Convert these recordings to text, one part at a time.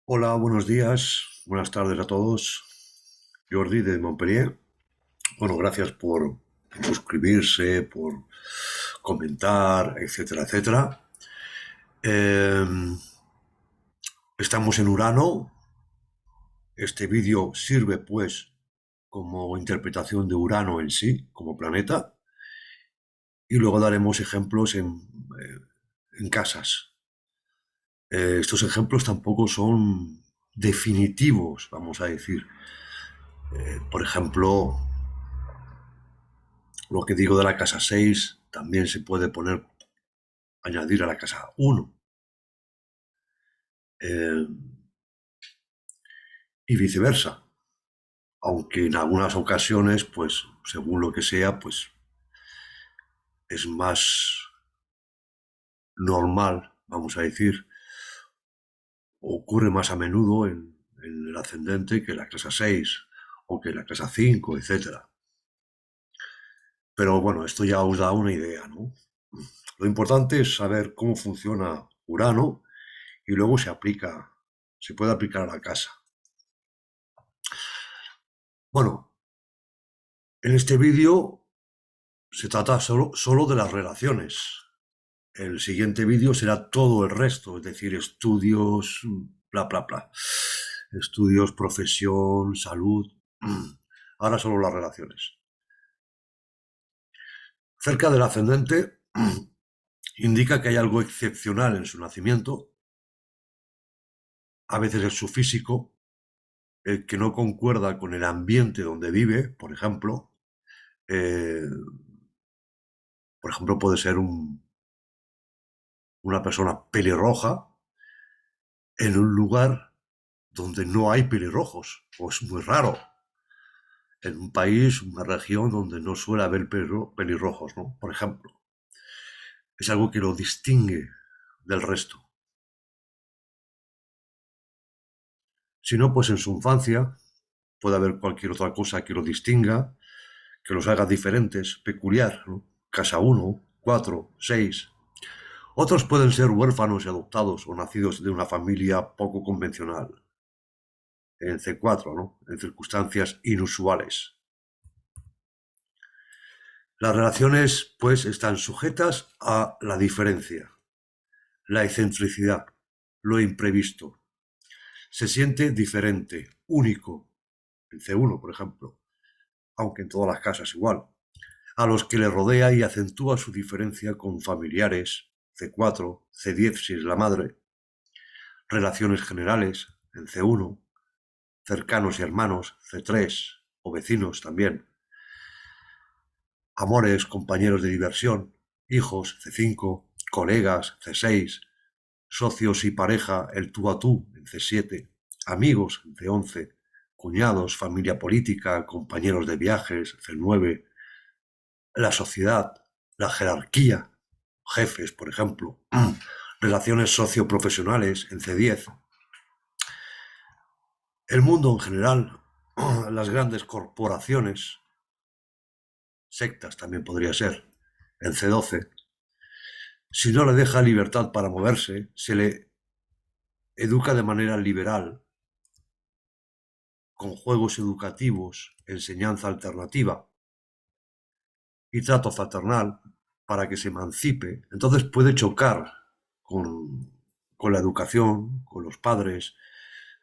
Hola, buenos días, buenas tardes a todos. Jordi de Montpellier. Bueno, gracias por suscribirse, por comentar, etcétera, etcétera. Eh, Estamos en Urano. Este vídeo sirve pues como interpretación de Urano en sí, como planeta, y luego daremos ejemplos en casas. Estos ejemplos tampoco son definitivos, vamos a decir. Por ejemplo, lo que digo de la casa 6 también se puede añadir a la casa 1 eh, y viceversa. Aunque en algunas ocasiones, pues, según lo que sea, pues es más normal, vamos a decir, ocurre más a menudo en el ascendente que la casa 6 o que la casa 5, etcétera. Pero bueno, esto ya os da una idea, ¿no? Lo importante es saber cómo funciona Urano y luego se puede aplicar a la casa. Bueno, en este vídeo se trata solo de las relaciones. El siguiente vídeo será todo el resto, es decir, estudios, bla, bla, bla. Estudios, profesión, salud. Ahora solo las relaciones. Cerca del ascendente indica que hay algo excepcional en su nacimiento. A veces es su físico, el que no concuerda con el ambiente donde vive, por ejemplo. Eh, por ejemplo, puede ser una persona pelirroja en un lugar donde no hay pelirrojos, o es muy raro. En un país, una región donde no suele haber pelirrojos, ¿no? Por ejemplo. Es algo que lo distingue del resto. Si no, pues en su infancia puede haber cualquier otra cosa que lo distinga, que los haga diferentes, peculiar, ¿no? Casa 1, 4, 6. Otros pueden ser huérfanos y adoptados o nacidos de una familia poco convencional, en C4, ¿no? En circunstancias inusuales. Las relaciones, pues, están sujetas a la diferencia, la excentricidad, lo imprevisto. Se siente diferente, único, en C1, por ejemplo, aunque en todas las casas igual, a los que le rodea y acentúa su diferencia con familiares, C4, C10 si es la madre, relaciones generales, en C1, cercanos y hermanos, C3, o vecinos también, amores, compañeros de diversión, hijos, C5, colegas, C6, socios y pareja, el tú a tú, en C7, amigos, en C11, cuñados, familia política, compañeros de viajes, C9, la sociedad, la jerarquía, jefes, por ejemplo, relaciones socioprofesionales, en C10, el mundo en general, las grandes corporaciones, sectas también podría ser, en C12. Si no le deja libertad para moverse, se le educa de manera liberal, con juegos educativos, enseñanza alternativa y trato fraternal para que se emancipe. Entonces puede chocar con, con la educación, con los padres,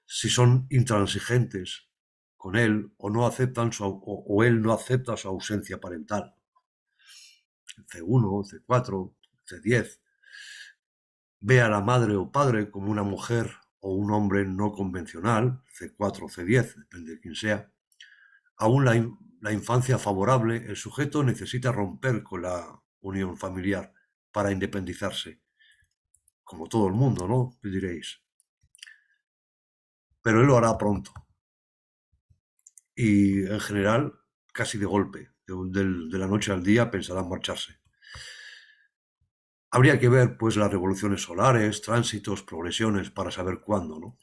si son intransigentes con él o no aceptan o él no acepta su ausencia parental. C1, C4, C10. Ve a la madre o padre como una mujer o un hombre no convencional, C4 o C10, depende de quién sea. Aún la infancia favorable, el sujeto necesita romper con la unión familiar para independizarse, como todo el mundo, ¿no? Me diréis. Pero él lo hará pronto y en general casi de golpe, de la noche al día pensará en marcharse. Habría que ver pues las revoluciones solares, tránsitos, progresiones para saber cuándo, ¿no?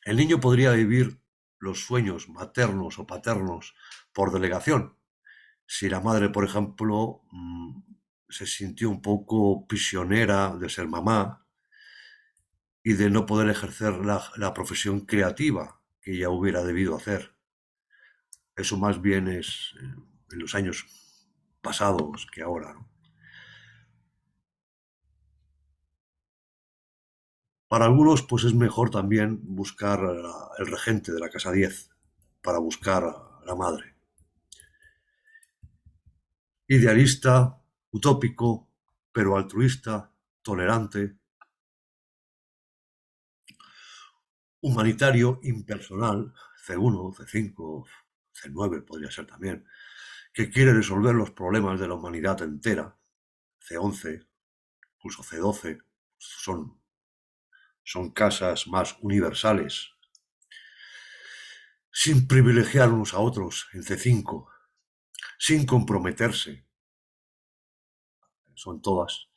El niño podría vivir los sueños maternos o paternos por delegación. Si la madre, por ejemplo, se sintió un poco prisionera de ser mamá, y de no poder ejercer la profesión creativa que ya hubiera debido hacer. Eso más bien es en los años pasados que ahora, ¿no? Para algunos, pues es mejor también buscar el regente de la casa 10 para buscar a la madre. Idealista, utópico, pero altruista, tolerante, humanitario, impersonal, C1, C5, C9 podría ser también, que quiere resolver los problemas de la humanidad entera, C11, incluso C12, son casas más universales, sin privilegiar unos a otros en C5, sin comprometerse, son todas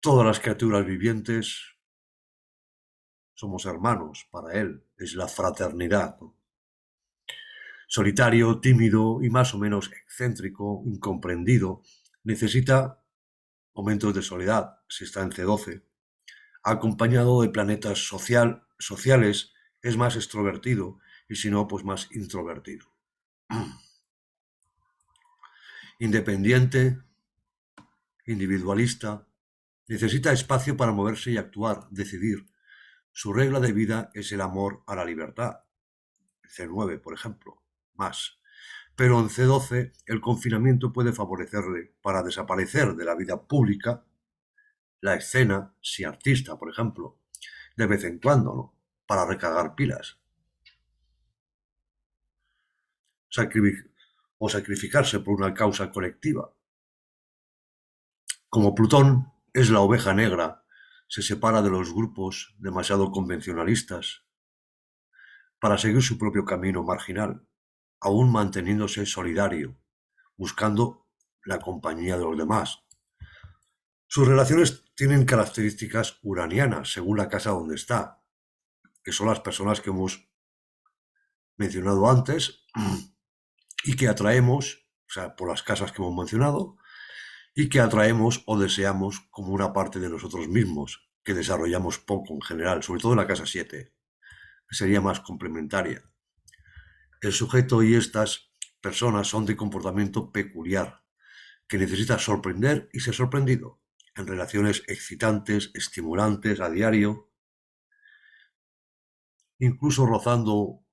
las criaturas vivientes somos hermanos para él, es la fraternidad, ¿no? Solitario, tímido y más o menos excéntrico, incomprendido, necesita momentos de soledad, si está en C12. Acompañado de planetas sociales, es más extrovertido y si no, pues más introvertido. Independiente, individualista, necesita espacio para moverse y actuar, decidir. Su regla de vida es el amor a la libertad. C9, por ejemplo, más. Pero en C12 el confinamiento puede favorecerle para desaparecer de la vida pública, la escena, si artista, por ejemplo, de vez en cuando, ¿no? Para recargar pilas. O sacrificarse por una causa colectiva. Como Plutón es la oveja negra, se separa de los grupos demasiado convencionalistas para seguir su propio camino marginal, aún manteniéndose solidario, buscando la compañía de los demás. Sus relaciones tienen características uranianas, según la casa donde está, que son las personas que hemos mencionado antes y que atraemos, o sea, por las casas que hemos mencionado, y que atraemos o deseamos como una parte de nosotros mismos, que desarrollamos poco en general, sobre todo en la casa 7, que sería más complementaria. El sujeto y estas personas son de comportamiento peculiar, que necesita sorprender y ser sorprendido, en relaciones excitantes, estimulantes a diario, incluso rozando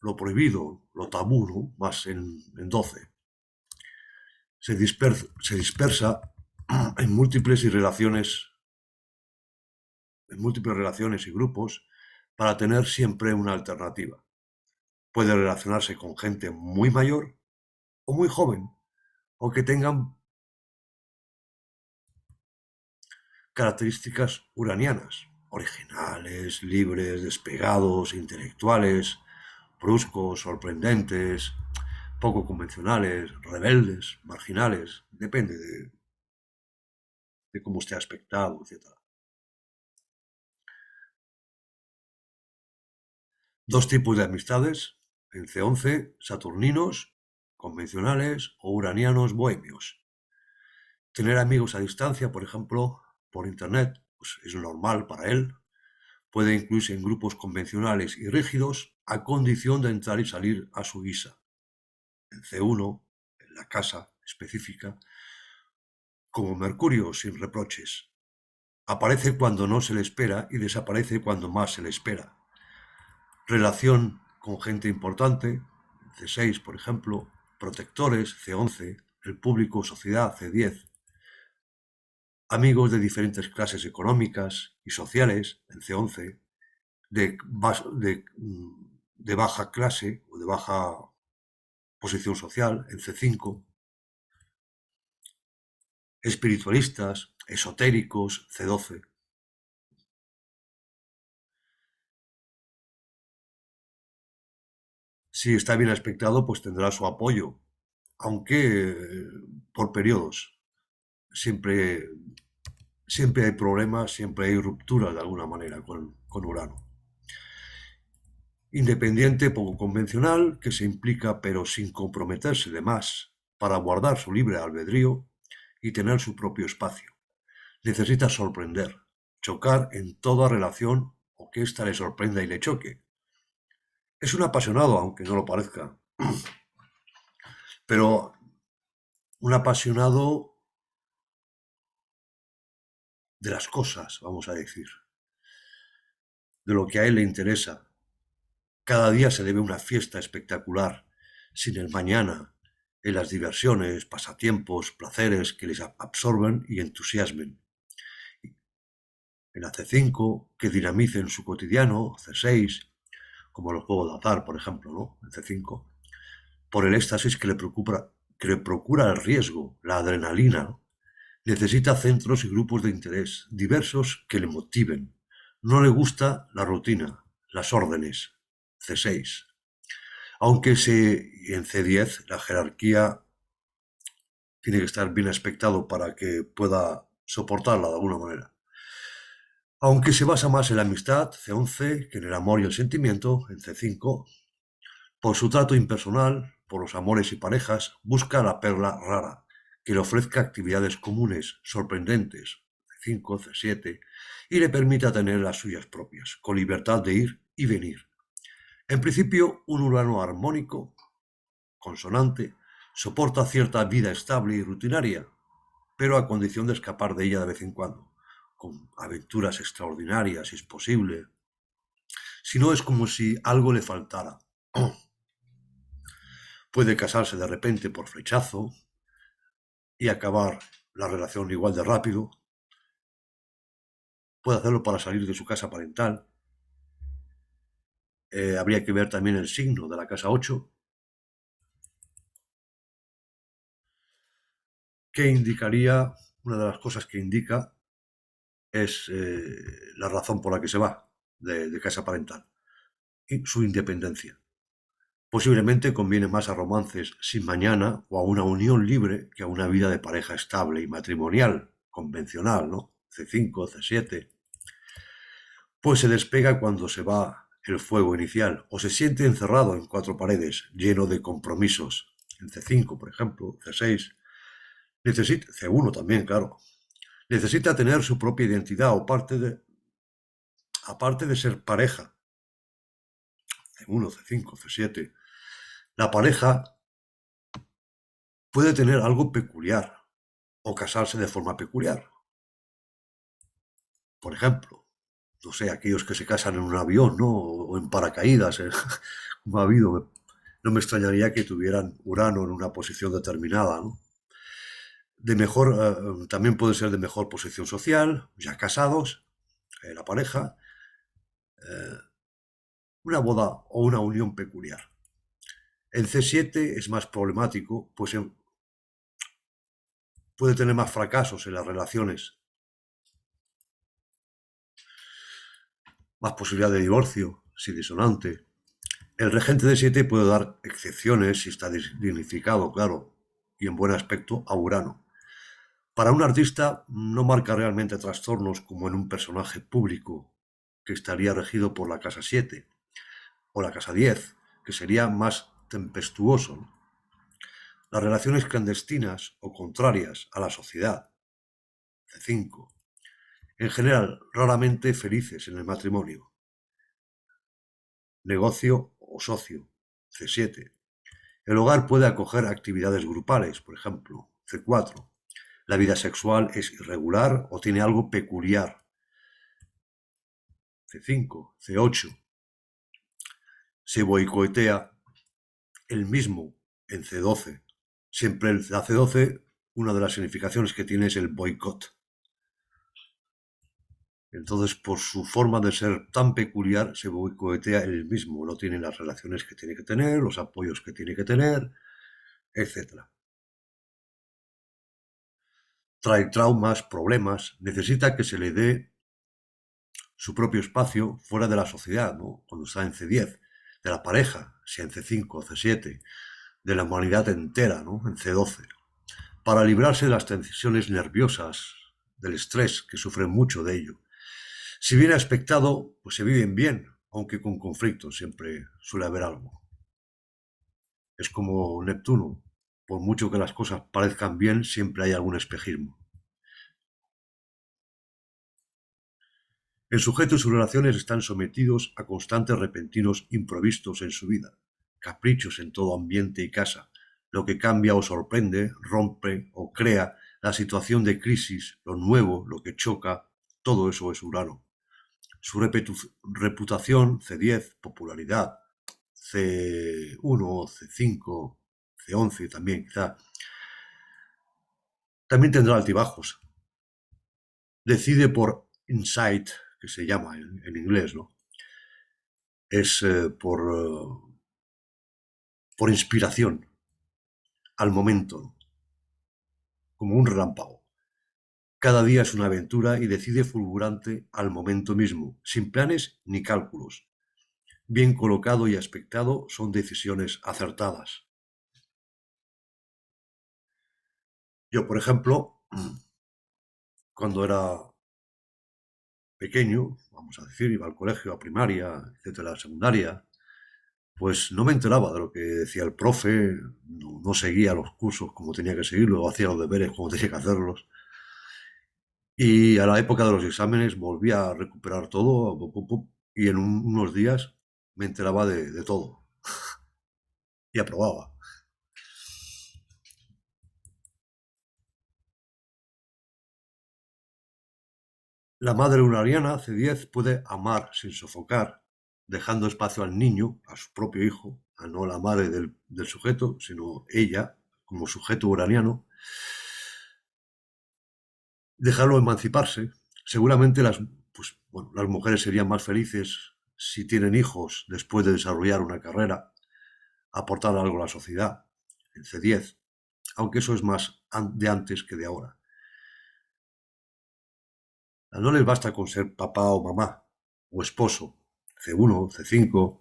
lo prohibido, lo tabú, ¿no? Más en 12. Se dispersa en en múltiples relaciones y grupos para tener siempre una alternativa. Puede relacionarse con gente muy mayor o muy joven, o que tengan características uranianas, originales, libres, despegados, intelectuales, bruscos, sorprendentes, poco convencionales, rebeldes, marginales, depende de cómo esté aspectado, etc. Dos tipos de amistades, en C11, saturninos, convencionales o uranianos bohemios. Tener amigos a distancia, por ejemplo, por internet, pues es normal para él. Puede incluirse en grupos convencionales y rígidos a condición de entrar y salir a su guisa. En C1, en la casa específica, como Mercurio sin reproches. Aparece cuando no se le espera y desaparece cuando más se le espera. Relación con gente importante, C6 por ejemplo, protectores, C11, el público, sociedad, C10, amigos de diferentes clases económicas y sociales, en C11, de baja clase o de baja posición social, en C5, espiritualistas, esotéricos, C12. Si está bien aspectado, pues tendrá su apoyo, aunque por periodos. Siempre, siempre hay problemas, siempre hay rupturas de alguna manera con Urano. Independiente, poco convencional, que se implica pero sin comprometerse de más para guardar su libre albedrío y tener su propio espacio. Necesita sorprender. chocar en toda relación o que ésta le sorprenda y le choque. Es un apasionado, aunque no lo parezca, pero un apasionado de las cosas, vamos a decir, de lo que a él le interesa. Cada día se le ve una fiesta espectacular, sin el mañana, en las diversiones, pasatiempos, placeres que les absorben y entusiasmen. En la C5, que dinamicen su cotidiano, C6, como los juegos de azar, por ejemplo, ¿no? En C5, por el éxtasis que le procura el riesgo, la adrenalina, ¿no? Necesita centros y grupos de interés diversos que le motiven. No le gusta la rutina, las órdenes. C6. Aunque en C10 la jerarquía tiene que estar bien aspectado para que pueda soportarla de alguna manera. Aunque se basa más en la amistad, C11, que en el amor y el sentimiento, en C5, por su trato impersonal, por los amores y parejas, busca la perla rara, que le ofrezca actividades comunes, sorprendentes, C5, C7, y le permita tener las suyas propias, con libertad de ir y venir. En principio, un Urano armónico, consonante, soporta cierta vida estable y rutinaria, pero a condición de escapar de ella de vez en cuando, con aventuras extraordinarias, si es posible. Si no, es como si algo le faltara. Puede casarse de repente por flechazo y acabar la relación igual de rápido. Puede hacerlo para salir de su casa parental. Habría que ver también el signo de la casa 8, que indicaría, una de las cosas que indica es la razón por la que se va de casa parental y su independencia. Posiblemente conviene más a romances sin mañana o a una unión libre que a una vida de pareja estable y matrimonial, convencional, ¿no? C5, C7. Pues se despega cuando se va el fuego inicial o se siente encerrado en cuatro paredes, lleno de compromisos. En C5, por ejemplo, C6, C1 también, claro. Necesita tener su propia identidad o aparte de ser pareja. C1, C5, C7. La pareja puede tener algo peculiar o casarse de forma peculiar. Por ejemplo, no sé, aquellos que se casan en un avión, ¿no? O en paracaídas, como ha habido. No me extrañaría que tuvieran Urano en una posición determinada, ¿no? También puede ser de mejor posición social, ya casados, la pareja, eh, una boda o una unión peculiar. En C7 es más problemático, pues puede tener más fracasos en las relaciones, más posibilidad de divorcio, si disonante. El regente de 7 puede dar excepciones si está dignificado, claro, y en buen aspecto a Urano. Para un artista no marca realmente trastornos como en un personaje público, que estaría regido por la casa 7 o la casa 10, que sería más tempestuoso, ¿no? Las relaciones clandestinas o contrarias a la sociedad, C5, en general raramente felices en el matrimonio, negocio o socio, C7. El hogar puede acoger actividades grupales, por ejemplo, C4. La vida sexual es irregular o tiene algo peculiar, C5, C8. Se boicotea el mismo en C12. Siempre la C12, una de las significaciones que tiene es el boicot. Entonces, por su forma de ser tan peculiar, se boicotea él mismo. No tiene las relaciones que tiene que tener, los apoyos que tiene que tener, etc. Trae traumas, problemas, necesita que se le dé su propio espacio fuera de la sociedad, ¿no? Cuando está en C10, de la pareja, si en C5 o C7, de la humanidad entera, ¿no? En C12, para librarse de las tensiones nerviosas, del estrés, que sufren mucho de ello. Si bien aspectado, pues se viven bien, aunque con conflictos siempre suele haber algo. Es como Neptuno, por mucho que las cosas parezcan bien, siempre hay algún espejismo. El sujeto y sus relaciones están sometidos a constantes repentinos imprevistos en su vida, caprichos en todo ambiente y casa, lo que cambia o sorprende, rompe o crea la situación de crisis, lo nuevo, lo que choca, todo eso es Urano. Su reputación, C10, popularidad, C1, C5, C11 también quizá, también tendrá altibajos. Decide por insight, que se llama en inglés, ¿no? Es por inspiración, al momento, ¿no? Como un relámpago. Cada día es una aventura y decide fulgurante al momento mismo, sin planes ni cálculos. Bien colocado y aspectado son decisiones acertadas. Yo, por ejemplo, cuando era pequeño, vamos a decir, iba al colegio, a primaria, etcétera, a secundaria, pues no me enteraba de lo que decía el profe, no seguía los cursos como tenía que seguirlo, hacía los deberes como tenía que hacerlos. Y a la época de los exámenes volvía a recuperar todo y en unos días me enteraba de todo y aprobaba. La madre uraniana, C10, puede amar sin sofocar, dejando espacio al niño, a su propio hijo, a no la madre del sujeto, sino ella como sujeto uraniano, dejarlo emanciparse. Seguramente las mujeres serían más felices si tienen hijos después de desarrollar una carrera, aportar algo a la sociedad, el C10, aunque eso es más de antes que de ahora. No les basta con ser papá o mamá o esposo, C1, C5,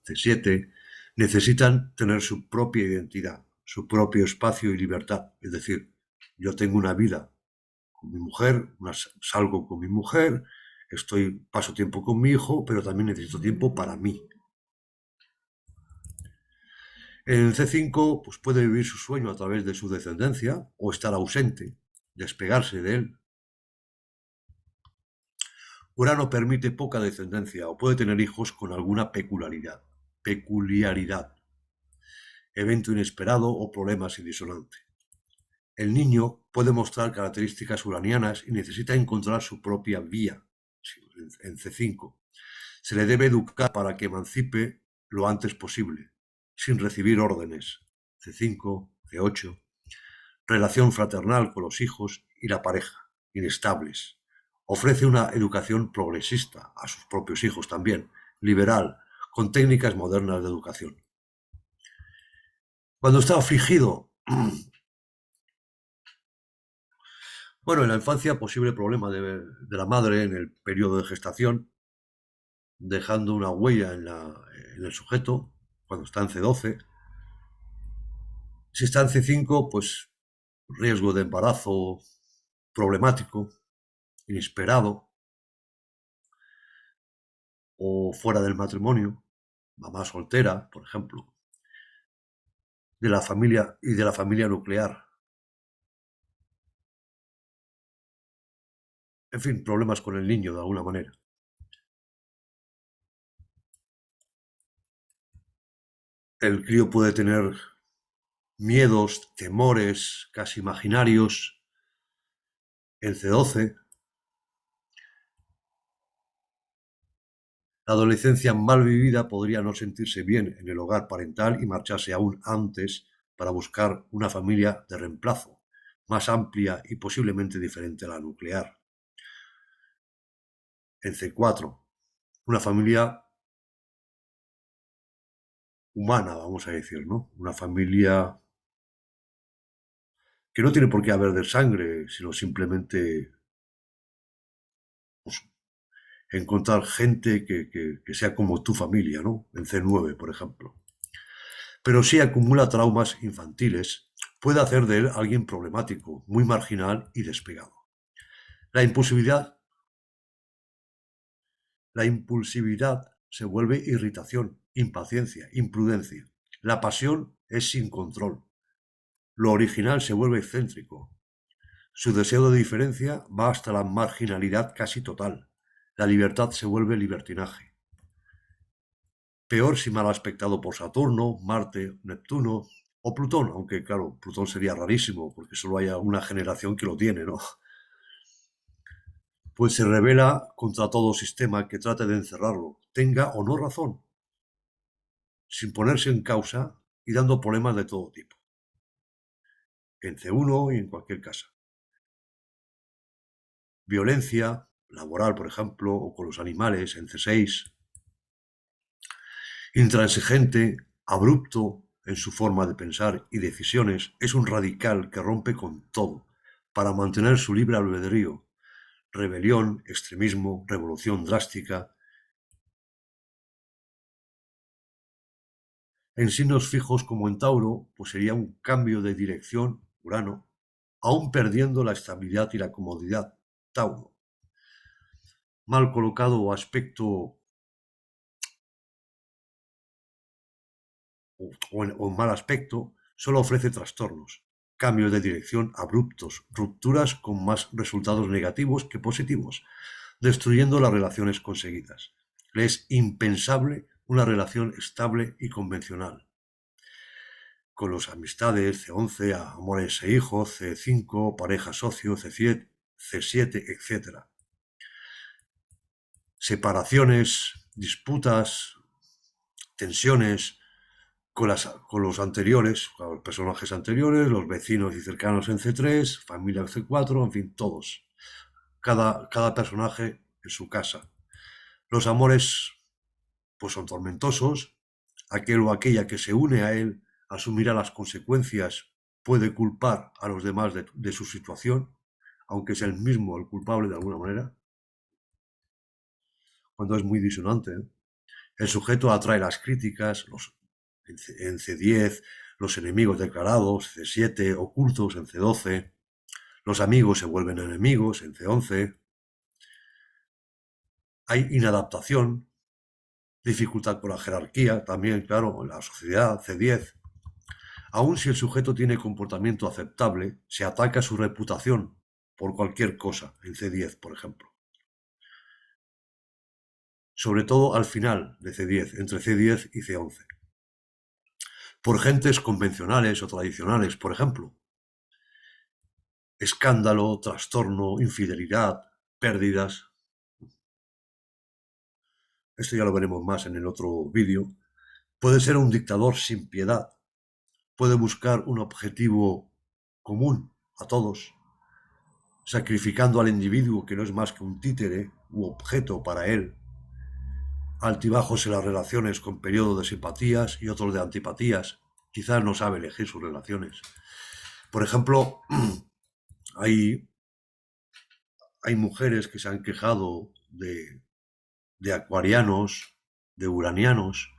C7, necesitan tener su propia identidad, su propio espacio y libertad. Es decir, yo tengo una vida con mi mujer, salgo con mi mujer, paso tiempo con mi hijo, pero también necesito tiempo para mí. El C5 pues, puede vivir su sueño a través de su descendencia o estar ausente, despegarse de él. Urano permite poca descendencia o puede tener hijos con alguna peculiaridad, evento inesperado o problema sin disonante. El niño puede mostrar características uranianas y necesita encontrar su propia vía en C5. Se le debe educar para que emancipe lo antes posible, sin recibir órdenes. C5, C8. Relación fraternal con los hijos y la pareja, inestables. Ofrece una educación progresista a sus propios hijos también, liberal, con técnicas modernas de educación. Cuando está afligido, bueno, en la infancia posible problema de la madre en el periodo de gestación, dejando una huella en el sujeto cuando está en C12. Si está en C5, pues riesgo de embarazo problemático, inesperado o fuera del matrimonio, mamá soltera, por ejemplo, de la familia y de la familia nuclear. En fin, problemas con el niño de alguna manera. El crío puede tener miedos, temores casi imaginarios en C12. La adolescencia mal vivida podría no sentirse bien en el hogar parental y marcharse aún antes para buscar una familia de reemplazo, más amplia y posiblemente diferente a la nuclear. En C4, una familia humana, vamos a decir, ¿no? Una familia que no tiene por qué haber de sangre, sino simplemente pues, encontrar gente que sea como tu familia, ¿no? En C9, por ejemplo. Pero si acumula traumas infantiles, puede hacer de él alguien problemático, muy marginal y despegado. La impulsividad, la impulsividad se vuelve irritación, impaciencia, imprudencia. La pasión es sin control. Lo original se vuelve excéntrico. Su deseo de diferencia va hasta la marginalidad casi total. La libertad se vuelve libertinaje. Peor si mal aspectado por Saturno, Marte, Neptuno o Plutón, aunque claro, Plutón sería rarísimo, porque solo hay una generación que lo tiene, ¿no? Pues se revela contra todo sistema que trate de encerrarlo, tenga o no razón, sin ponerse en causa y dando problemas de todo tipo, en C1 y en cualquier casa. Violencia laboral, por ejemplo, o con los animales, en C6. Intransigente, abrupto en su forma de pensar y decisiones, es un radical que rompe con todo para mantener su libre albedrío. Rebelión, extremismo, revolución drástica. En signos fijos como en Tauro, pues sería un cambio de dirección, Urano, aún perdiendo la estabilidad y la comodidad, Tauro. Mal colocado o aspecto o en mal aspecto, solo ofrece trastornos, cambios de dirección abruptos, rupturas con más resultados negativos que positivos, destruyendo las relaciones conseguidas. Le es impensable una relación estable y convencional. Con los amistades, C11, amores e hijos, C5, pareja socio, C7, C7, etc. Separaciones, disputas, tensiones con los anteriores, con los personajes anteriores, los vecinos y cercanos en C3, familia en C4, en fin, todos. Cada personaje en su casa. Los amores pues son tormentosos. Aquel o aquella que se une a él asumirá las consecuencias, puede culpar a los demás de su situación, aunque es el mismo el culpable de alguna manera, cuando es muy disonante, ¿eh? El sujeto atrae las críticas, en C10, los enemigos declarados, C7, ocultos en C12, los amigos se vuelven enemigos en C11, hay inadaptación, dificultad con la jerarquía, también, claro, en la sociedad, C10. Aun si el sujeto tiene comportamiento aceptable, se ataca su reputación por cualquier cosa, en C10, por ejemplo. Sobre todo al final de C10, entre C10 y C11. Por gentes convencionales o tradicionales, por ejemplo. Escándalo, trastorno, infidelidad, pérdidas. Esto ya lo veremos más en el otro vídeo. Puede ser un dictador sin piedad. Puede buscar un objetivo común a todos, sacrificando al individuo que no es más que un títere u objeto para él. Altibajos en las relaciones con periodos de simpatías y otros de antipatías. Quizás no sabe elegir sus relaciones. Por ejemplo, hay, hay mujeres que se han quejado de acuarianos, de uranianos,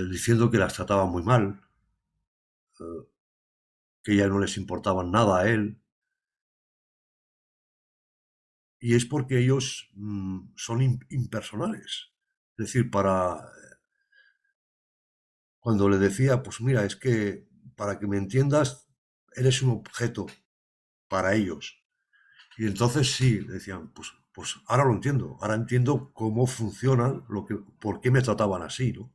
diciendo que las trataba muy mal, que ya no les importaban nada a él. Y es porque ellos son impersonales. Es decir, cuando le decía, pues mira, es que para que me entiendas, eres un objeto para ellos. Y entonces sí, decían, pues ahora lo entiendo, ahora entiendo cómo funciona, por qué me trataban así, ¿no?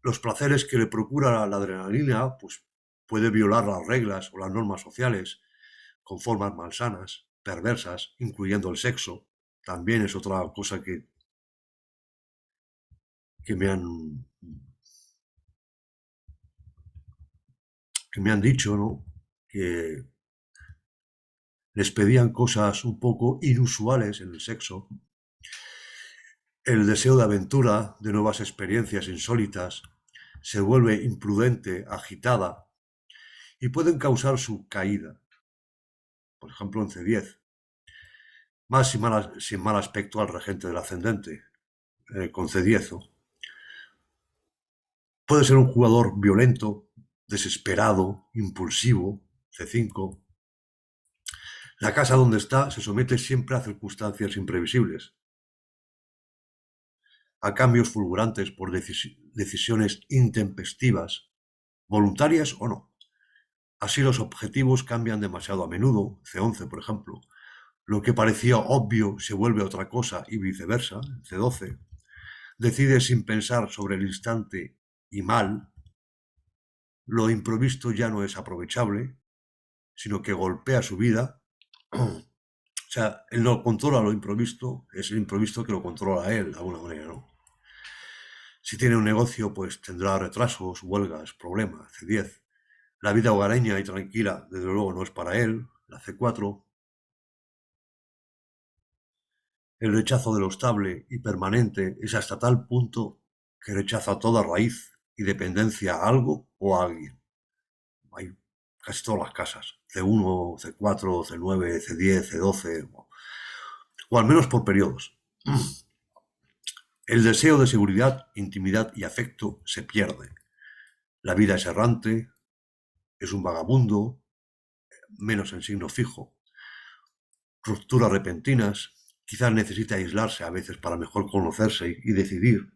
Los placeres que le procura la adrenalina, pues puede violar las reglas o las normas sociales con formas malsanas, perversas, incluyendo el sexo. También es otra cosa que me han, que me han dicho, ¿no? Que les pedían cosas un poco inusuales en el sexo. El deseo de aventura, de nuevas experiencias insólitas, se vuelve imprudente, agitada y pueden causar su caída. Por ejemplo, en C10. Más sin mal aspecto al regente del ascendente, con C10. ¿No? Puede ser un jugador violento, desesperado, impulsivo, C5. La casa donde está se somete siempre a circunstancias imprevisibles, a cambios fulgurantes por decisiones intempestivas, voluntarias o no. Así los objetivos cambian demasiado a menudo, C11 por ejemplo. Lo que parecía obvio se vuelve otra cosa y viceversa, C12. Decide sin pensar sobre el instante y mal. Lo improvisto ya no es aprovechable, sino que golpea su vida. O sea, él no controla lo improvisto, es el improvisto que lo controla a él, de alguna manera, ¿no? Si tiene un negocio, pues tendrá retrasos, huelgas, problemas, C10. La vida hogareña y tranquila, desde luego, no es para él, la C4. El rechazo de lo estable y permanente es hasta tal punto que rechaza toda raíz y dependencia a algo o a alguien. Hay casi todas las casas, C1, C4, C9, C10, C12, o al menos por periodos. El deseo de seguridad, intimidad y afecto se pierde. La vida es errante, es un vagabundo, menos en signo fijo. Rupturas repentinas, quizás necesita aislarse a veces para mejor conocerse y decidir.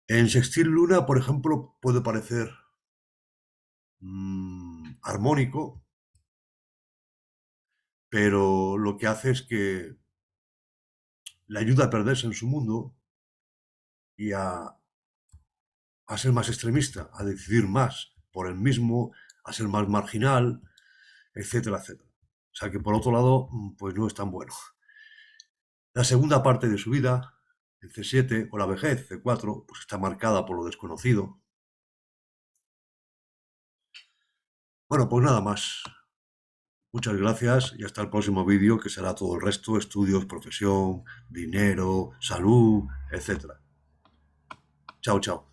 En Sextil Luna, por ejemplo, puede parecer armónico, pero lo que hace es que le ayuda a perderse en su mundo y a ser más extremista, a decidir más por él mismo, a ser más marginal, etcétera, etcétera. O sea que por otro lado, pues no es tan bueno. La segunda parte de su vida, el C7 o la vejez, C4, pues está marcada por lo desconocido. Bueno, pues nada más. Muchas gracias y hasta el próximo vídeo, que será todo el resto: estudios, profesión, dinero, salud, etcétera. Chao, chao.